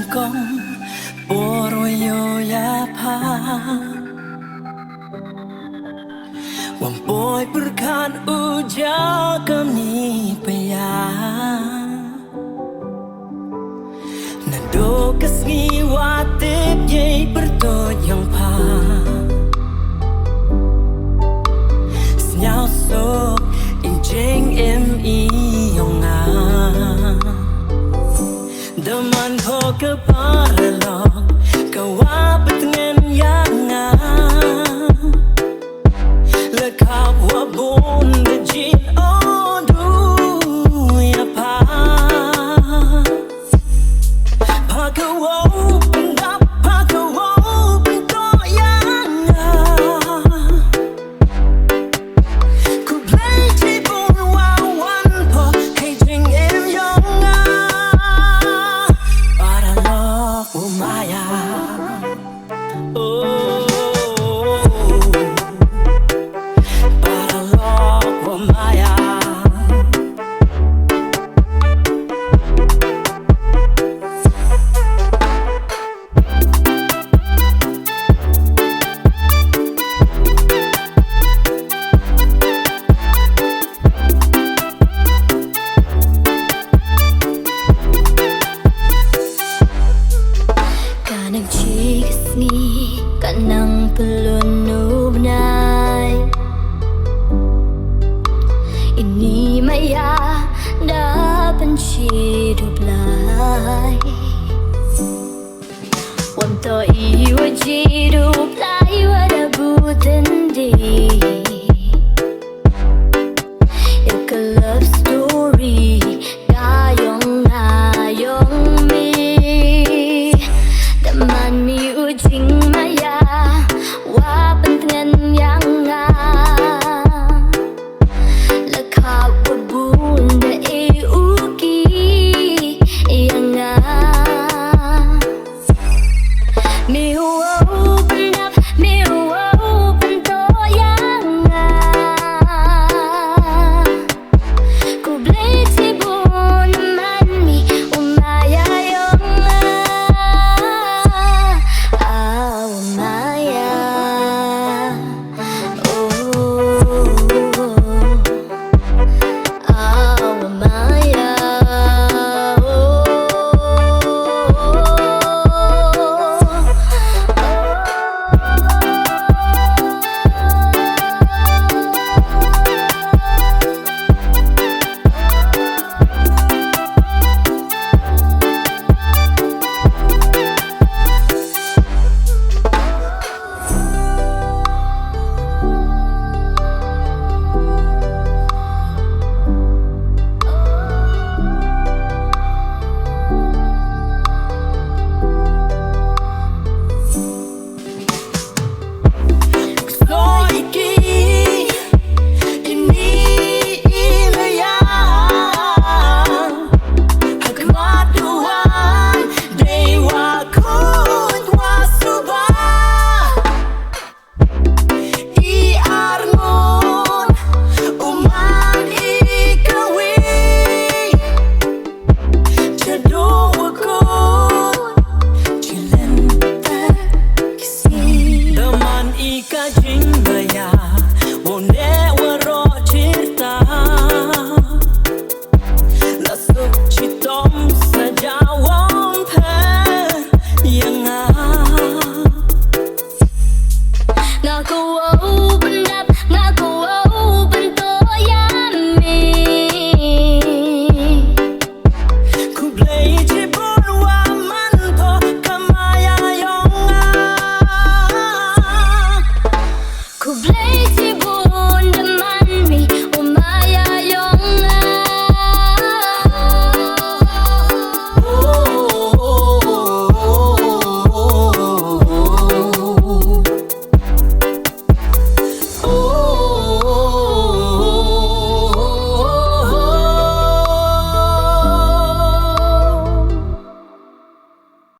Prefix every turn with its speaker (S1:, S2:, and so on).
S1: gong Poroyo ya pa Wampoy berkan uja kami paya Nado kesngi watip yei bertoj yang pa Senyao sok injeng mi yang Daman ko keparalong Kawapit ngen yang Lekap wabun dejin odu ya pa Pakawo pendap pakawo pento yang Ku play cipun wawan po Kay jing em yang Para lo umaya Oh Kanang pelunub nai Ini maya dapat hidup lai Wanto iwa hidup lai wada butan di Ilka love story gayong ngayong mi Daman mi ujing maya Wapan tengan yang Lekap wabunda uki yang Mi open up, mi open to yang Ku blade si bun man mi umaya yung umaya Shadap